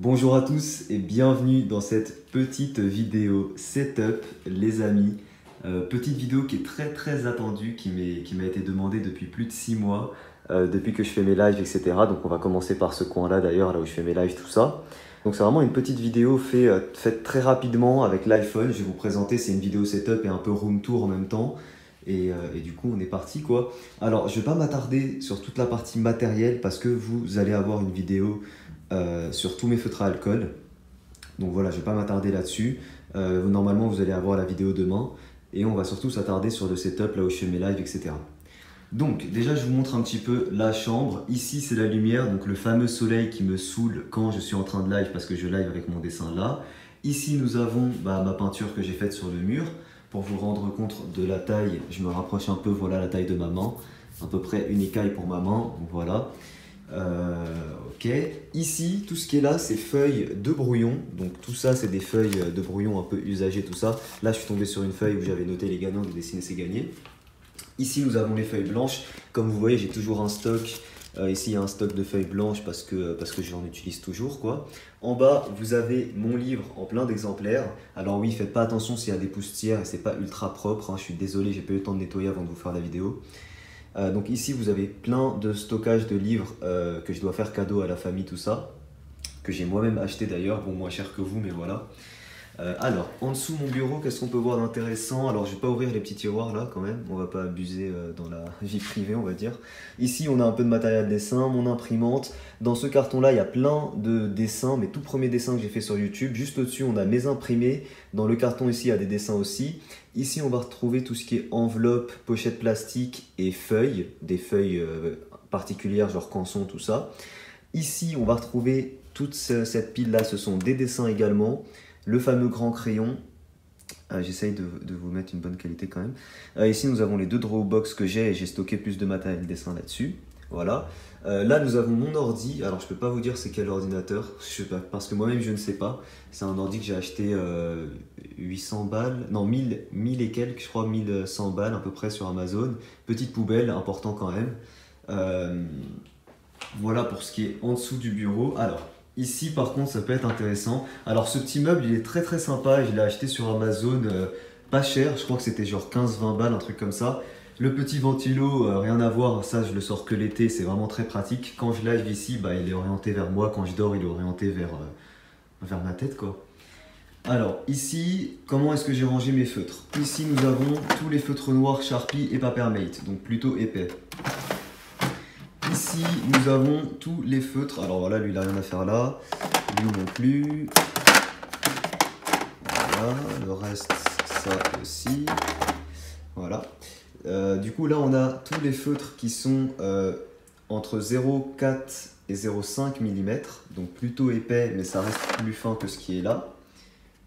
Bonjour à tous et bienvenue dans cette petite vidéo setup les amis. Petite vidéo qui est très attendue, qui m'a été demandée depuis plus de 6 mois, depuis que je fais mes lives etc. Donc on va commencer par ce coin là d'ailleurs, là où je fais mes lives tout ça. Donc c'est vraiment une petite vidéo faite très rapidement avec l'iPhone. Je vais vous présenter, c'est une vidéo setup et un peu room tour en même temps. Et du coup on est parti quoi. Alors je vais pas m'attarder sur toute la partie matérielle parce que vous allez avoir une vidéo sur tous mes feutres à alcool. Donc voilà, je vais pas m'attarder là-dessus. Normalement vous allez avoir la vidéo demain. Et on va surtout s'attarder sur le setup là où je fais mes lives etc. Donc déjà je vous montre un petit peu la chambre. Ici c'est la lumière, donc le fameux soleil qui me saoule quand je suis en train de live parce que je live avec mon dessin là. Ici nous avons ma peinture que j'ai faite sur le mur. Pour vous rendre compte de la taille, je me rapproche un peu, voilà la taille de ma main. À peu près une écaille pour ma main, donc voilà. Ok, ici tout ce qui est là c'est feuilles de brouillon, donc tout ça c'est des feuilles de brouillon un peu usagées tout ça. Là je suis tombé sur une feuille où j'avais noté les gagnants de dessiner c'est gagné. Ici nous avons les feuilles blanches, comme vous voyez j'ai toujours un stock, ici il y a un stock de feuilles blanches parce que j'en utilise toujours quoi. En bas vous avez mon livre en plein d'exemplaires, alors oui faites pas attention s'il y a des poussières et c'est pas ultra propre, hein. Je suis désolé j'ai pas eu le temps de nettoyer avant de vous faire la vidéo. Donc ici vous avez plein de stockage de livres que je dois faire cadeau à la famille, tout ça, que j'ai moi-même acheté d'ailleurs, bon moins cher que vous mais voilà. Alors en dessous mon bureau, qu'est-ce qu'on peut voir d'intéressant? Alors je vais pas ouvrir les petits tiroirs là quand même, on va pas abuser dans la vie privée on va dire. Ici on a un peu de matériel de dessin, mon imprimante. Dans ce carton là il y a plein de dessins, mes tout premiers dessins que j'ai fait sur YouTube. Juste au dessus on a mes imprimés, dans le carton ici il y a des dessins aussi. Ici on va retrouver tout ce qui est enveloppe, pochette plastique et feuilles, des feuilles particulières genre canson tout ça. Ici on va retrouver toute cette pile là, ce sont des dessins également. Le fameux grand crayon, j'essaye de vous mettre une bonne qualité quand même. Ici nous avons les deux Drawbox que j'ai stocké plus de matériel de dessin là-dessus. Voilà. Là nous avons mon ordi, alors je peux pas vous dire c'est quel ordinateur, parce que moi-même je ne sais pas. C'est un ordi que j'ai acheté 800 balles, non 1000 et quelques, je crois 1100 balles à peu près sur Amazon. Petite poubelle, important quand même. Voilà pour ce qui est en dessous du bureau. Alors ici par contre ça peut être intéressant. Alors ce petit meuble il est très sympa, je l'ai acheté sur Amazon pas cher, je crois que c'était genre 15-20 balles, un truc comme ça. Le petit ventilo, rien à voir, ça je le sors que l'été, c'est vraiment très pratique. Quand je live ici, il est orienté vers moi, quand je dors il est orienté vers ma tête quoi. Alors ici, comment est-ce que j'ai rangé mes feutres? Ici nous avons tous les feutres noirs Sharpie et Papermate, donc plutôt épais. Ici, nous avons tous les feutres. Alors voilà, lui, il n'a rien à faire là. Lui non plus. Voilà, le reste, ça aussi. Voilà. Du coup, là, on a tous les feutres qui sont entre 0,4 et 0,5 mm. Donc plutôt épais, mais ça reste plus fin que ce qui est là.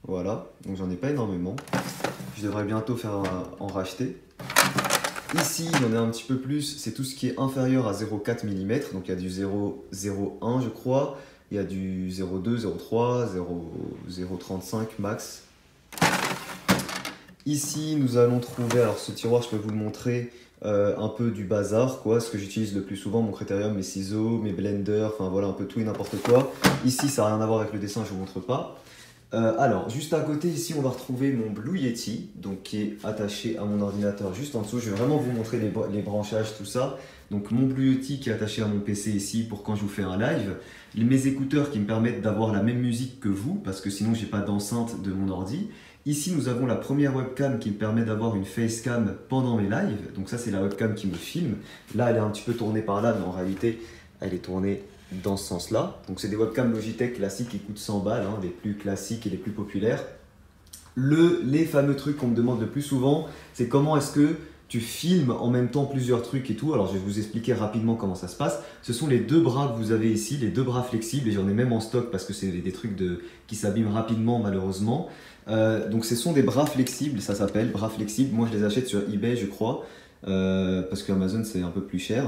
Voilà, donc j'en ai pas énormément. Je devrais bientôt en racheter. Ici, il y en a un petit peu plus, c'est tout ce qui est inférieur à 0,4 mm, donc il y a du 0,01 je crois, il y a du 0,2, 0,3, 0,35 max. Ici, nous allons trouver, alors ce tiroir, je peux vous le montrer, un peu du bazar, quoi, ce que j'utilise le plus souvent, mon critérium, mes ciseaux, mes blenders, enfin voilà, un peu tout et n'importe quoi. Ici, ça n'a rien à voir avec le dessin, je ne vous montre pas. Alors, juste à côté, ici, on va retrouver mon Blue Yeti, donc qui est attaché à mon ordinateur juste en dessous. Je vais vraiment vous montrer les branchages, tout ça. Donc, mon Blue Yeti qui est attaché à mon PC ici pour quand je vous fais un live. Mes écouteurs qui me permettent d'avoir la même musique que vous, parce que sinon, j'ai pas d'enceinte de mon ordi. Ici, nous avons la première webcam qui me permet d'avoir une facecam pendant mes lives. Donc ça, c'est la webcam qui me filme. Là, elle est un petit peu tournée par là, mais en réalité, elle est tournée dans ce sens-là. Donc c'est des webcams Logitech classiques qui coûtent 100 balles, hein, les plus classiques et les plus populaires. Les fameux trucs qu'on me demande le plus souvent, c'est comment est-ce que tu filmes en même temps plusieurs trucs et tout. Alors je vais vous expliquer rapidement comment ça se passe. Ce sont les deux bras que vous avez ici, les deux bras flexibles, et j'en ai même en stock parce que c'est des trucs qui s'abîment rapidement malheureusement. Donc ce sont des bras flexibles, ça s'appelle bras flexibles. Moi je les achète sur eBay je crois, parce qu'Amazon c'est un peu plus cher.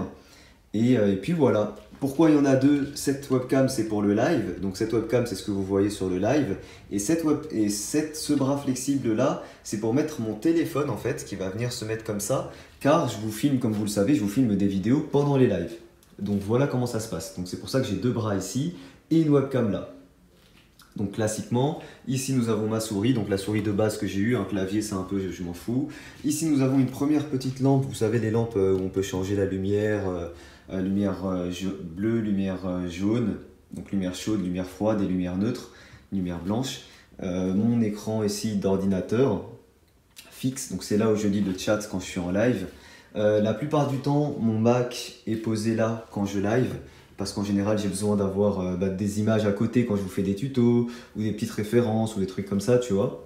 Et puis voilà. Pourquoi il y en a deux? Cette webcam c'est pour le live, donc cette webcam c'est ce que vous voyez sur le live, et ce bras flexible là c'est pour mettre mon téléphone en fait qui va venir se mettre comme ça, car je vous filme, comme vous le savez, je vous filme des vidéos pendant les lives. Donc voilà comment ça se passe. Donc c'est pour ça que j'ai deux bras ici et une webcam là. Donc classiquement, ici nous avons ma souris, donc la souris de base que j'ai eue, un clavier c'est un peu, je m'en fous. Ici nous avons une première petite lampe, vous savez les lampes où on peut changer la lumière, lumière bleue, lumière jaune, donc lumière chaude, lumière froide et lumière neutre, lumière blanche. Mon écran ici d'ordinateur fixe, donc c'est là où je lis le chat quand je suis en live. La plupart du temps, mon Mac est posé là quand je live. Parce qu'en général, j'ai besoin d'avoir des images à côté quand je vous fais des tutos, ou des petites références, ou des trucs comme ça, tu vois.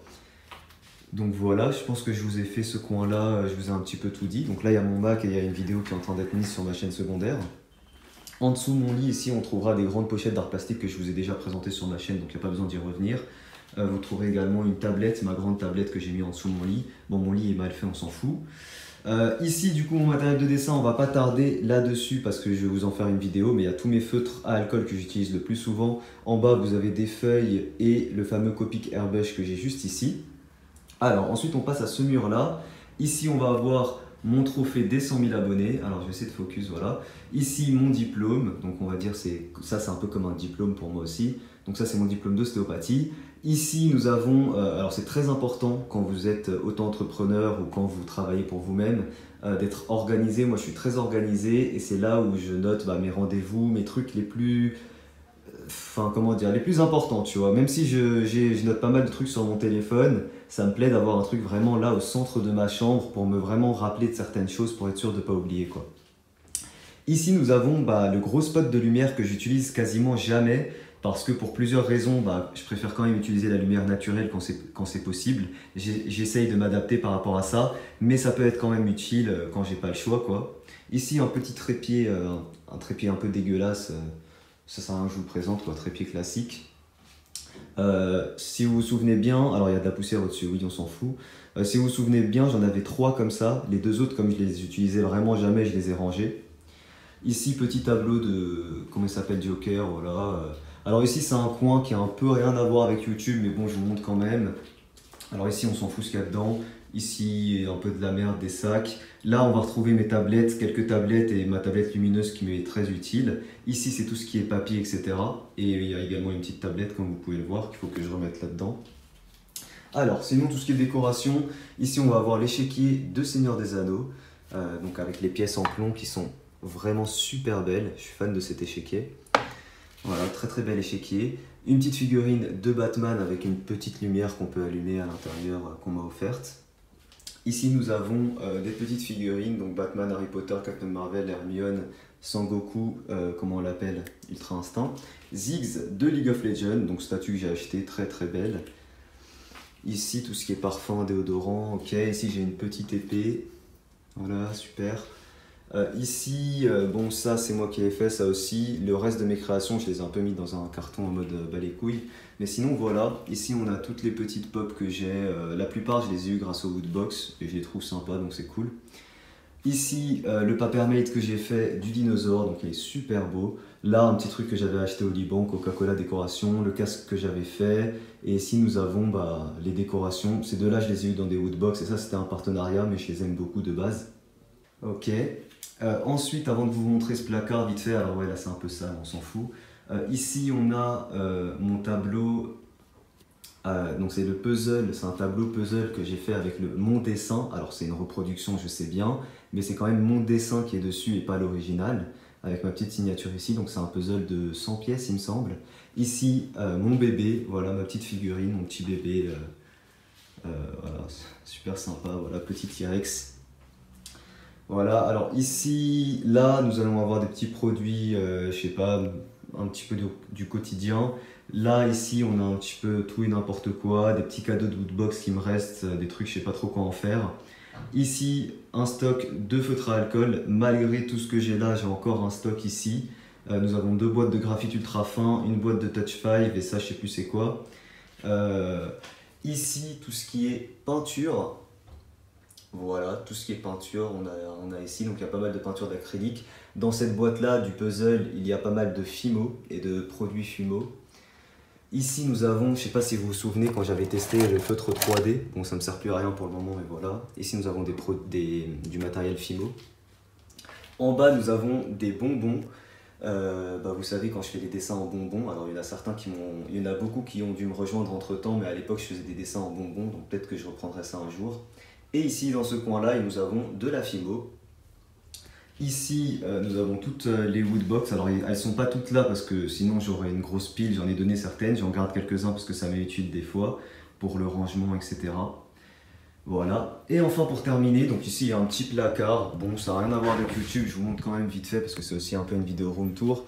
Donc voilà, je pense que je vous ai fait ce coin-là, je vous ai un petit peu tout dit. Donc là, il y a mon Mac et il y a une vidéo qui est en train d'être mise sur ma chaîne secondaire. En dessous de mon lit, ici, on trouvera des grandes pochettes d'art plastique que je vous ai déjà présentées sur ma chaîne, donc il n'y a pas besoin d'y revenir. Vous trouverez également une tablette, ma grande tablette que j'ai mis en dessous de mon lit. Bon, mon lit est mal fait, on s'en fout. Ici du coup mon matériel de dessin, on va pas tarder là-dessus parce que je vais vous en faire une vidéo, mais il y a tous mes feutres à alcool que j'utilise le plus souvent. En bas vous avez des feuilles et le fameux Copic Airbrush que j'ai juste ici. Alors ensuite on passe à ce mur là. Ici on va avoir mon trophée des 100 000 abonnés. Alors je vais essayer de focus, voilà. Ici mon diplôme, donc on va dire ça c'est un peu comme un diplôme pour moi aussi. Donc ça c'est mon diplôme d'ostéopathie. Ici, nous avons, alors c'est très important quand vous êtes auto-entrepreneur ou quand vous travaillez pour vous-même, d'être organisé. Moi, je suis très organisé et c'est là où je note mes rendez-vous, mes trucs les plus, comment dire, les plus importants, tu vois. Même si je note pas mal de trucs sur mon téléphone, ça me plaît d'avoir un truc vraiment là au centre de ma chambre pour me vraiment rappeler de certaines choses pour être sûr de ne pas oublier, quoi. Ici, nous avons le gros spot de lumière que j'utilise quasiment jamais parce que pour plusieurs raisons, je préfère quand même utiliser la lumière naturelle quand c'est possible. J'essaye de m'adapter par rapport à ça, mais ça peut être quand même utile quand j'ai pas le choix, quoi. Ici, un petit trépied, un trépied un peu dégueulasse, ça sert à rien que je vous le présente, quoi, trépied classique. Si vous vous souvenez bien, alors il y a de la poussière au-dessus, oui, on s'en fout. Si vous vous souvenez bien, j'en avais 3 comme ça. Les 2 autres, comme je les utilisais vraiment jamais, je les ai rangés. Ici, petit tableau de, comment il s'appelle, Joker, voilà. Alors ici, c'est un coin qui a un peu rien à voir avec YouTube, mais bon, je vous montre quand même. Alors ici, on s'en fout ce qu'il y a dedans. Ici, un peu de la merde, des sacs. Là, on va retrouver mes tablettes, quelques tablettes et ma tablette lumineuse qui m'est très utile. Ici, c'est tout ce qui est papier, etc. Et il y a également une petite tablette, comme vous pouvez le voir, qu'il faut que je remette là-dedans. Alors, sinon, tout ce qui est décoration, ici, on va avoir l'échiquier de Seigneur des Anneaux, donc avec les pièces en plomb qui sont vraiment super belles. Je suis fan de cet échiquier. Voilà, très très bel échiquier. Une petite figurine de Batman avec une petite lumière qu'on peut allumer à l'intérieur qu'on m'a offerte. Ici nous avons des petites figurines, donc Batman, Harry Potter, Captain Marvel, Hermione, Sangoku, comment on l'appelle, Ultra Instinct. Ziggs de League of Legends, donc statue que j'ai acheté, très très belle. Ici tout ce qui est parfum, déodorant, ok. Ici j'ai une petite épée, voilà, super. Ici, bon ça c'est moi qui l'ai fait, ça aussi. Le reste de mes créations, je les ai un peu mis dans un carton en mode bas les couilles. Mais sinon voilà, ici on a toutes les petites pop que j'ai. La plupart je les ai eu grâce au Woodbox et je les trouve sympas donc c'est cool. Ici le Papermate que j'ai fait du dinosaure, donc il est super beau. Là un petit truc que j'avais acheté au Liban, Coca-Cola décoration, le casque que j'avais fait. Et ici nous avons les décorations. Ces deux là je les ai eu dans des Woodbox et ça c'était un partenariat mais je les aime beaucoup de base. Ok. Ensuite, avant de vous montrer ce placard vite fait, alors ouais là c'est un peu sale, on s'en fout. Ici on a mon tableau, donc c'est le puzzle, c'est un tableau puzzle que j'ai fait avec mon dessin. Alors c'est une reproduction, je sais bien, mais c'est quand même mon dessin qui est dessus et pas l'original, avec ma petite signature ici. Donc c'est un puzzle de 100 pièces il me semble. Ici mon bébé, voilà ma petite figurine, mon petit bébé, voilà, super sympa, voilà petit T-Rex. Voilà, alors ici, là, nous allons avoir des petits produits, je sais pas, un petit peu du quotidien. Là, ici, on a un petit peu tout et n'importe quoi, des petits cadeaux de Woodbox qui me restent, des trucs, je sais pas trop quoi en faire. Ici, un stock de feutres à alcool. Malgré tout ce que j'ai là, j'ai encore un stock ici. Nous avons 2 boîtes de graphite ultra fin, une boîte de Touch 5 et ça, je sais plus c'est quoi. Ici, tout ce qui est peinture. Voilà, tout ce qui est peinture, on a ici, donc il y a pas mal de peinture d'acrylique. Dans cette boîte-là, du puzzle, il y a pas mal de Fimo et de produits Fimo. Ici, nous avons, je sais pas si vous vous souvenez, quand j'avais testé le feutre 3D, bon ça me sert plus à rien pour le moment, mais voilà. Ici, nous avons du matériel Fimo. En bas, nous avons des bonbons. Vous savez, quand je fais des dessins en bonbons, alors il y en a beaucoup qui ont dû me rejoindre entre temps, mais à l'époque je faisais des dessins en bonbons, donc peut-être que je reprendrai ça un jour. Et ici dans ce coin-là, nous avons de la Fimo. Ici, nous avons toutes les woodbox. Alors elles sont pas toutes là parce que sinon j'aurais une grosse pile, j'en ai donné certaines, j'en garde quelques-uns parce que ça m'est utile des fois pour le rangement, etc. Voilà. Et enfin pour terminer, donc ici il y a un petit placard. Bon, ça n'a rien à voir avec YouTube, je vous montre quand même vite fait parce que c'est aussi un peu une vidéo room tour.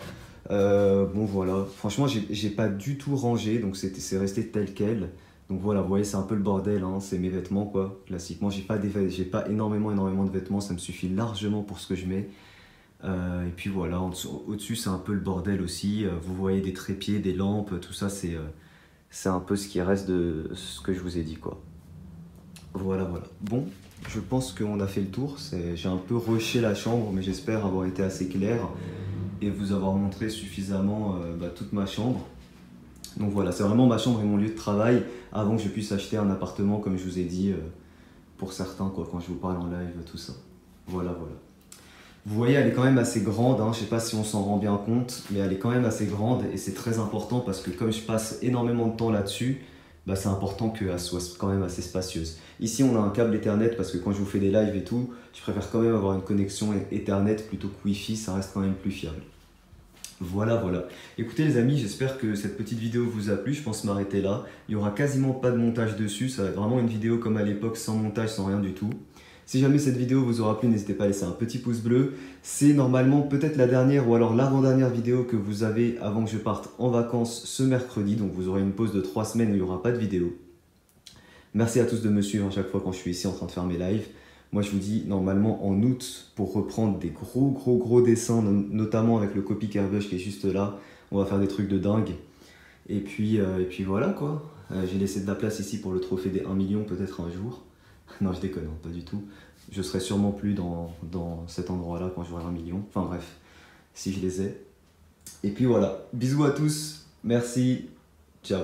Bon voilà, franchement j'ai pas du tout rangé, donc c'est resté tel quel. Donc voilà, vous voyez c'est un peu le bordel, hein, c'est mes vêtements quoi. Classiquement j'ai pas énormément de vêtements, ça me suffit largement pour ce que je mets. Et puis voilà, au-dessus c'est un peu le bordel aussi. Vous voyez des trépieds, des lampes, tout ça c'est un peu ce qui reste de ce que je vous ai dit quoi. Voilà. Bon, je pense qu'on a fait le tour. J'ai un peu rushé la chambre, mais j'espère avoir été assez clair et vous avoir montré suffisamment toute ma chambre. Donc voilà, c'est vraiment ma chambre et mon lieu de travail avant que je puisse acheter un appartement, comme je vous ai dit, pour certains, quoi, quand je vous parle en live, tout ça. Voilà. Vous voyez, elle est quand même assez grande, hein. Je ne sais pas si on s'en rend bien compte, mais elle est quand même assez grande et c'est très important parce que comme je passe énormément de temps là-dessus, c'est important qu'elle soit quand même assez spacieuse. Ici, on a un câble Ethernet parce que quand je vous fais des lives et tout, je préfère quand même avoir une connexion Ethernet plutôt que Wi-Fi, ça reste quand même plus fiable. Voilà. Écoutez les amis, j'espère que cette petite vidéo vous a plu, je pense m'arrêter là. Il n'y aura quasiment pas de montage dessus, ça va être vraiment une vidéo comme à l'époque, sans montage, sans rien du tout. Si jamais cette vidéo vous aura plu, n'hésitez pas à laisser un petit pouce bleu. C'est normalement peut-être la dernière ou alors l'avant-dernière vidéo que vous avez avant que je parte en vacances ce mercredi. Donc vous aurez une pause de 3 semaines où il n'y aura pas de vidéo. Merci à tous de me suivre à chaque fois quand je suis ici en train de faire mes lives. Moi je vous dis normalement en août pour reprendre des gros dessins, notamment avec le Copic Airbrush qui est juste là. On va faire des trucs de dingue. Et puis voilà quoi. J'ai laissé de la place ici pour le trophée des 1 million peut-être un jour. Non, je déconne, pas du tout. Je serai sûrement plus dans cet endroit-là quand j'aurai 1 million. Enfin bref, si je les ai. Et puis voilà, bisous à tous, merci, ciao.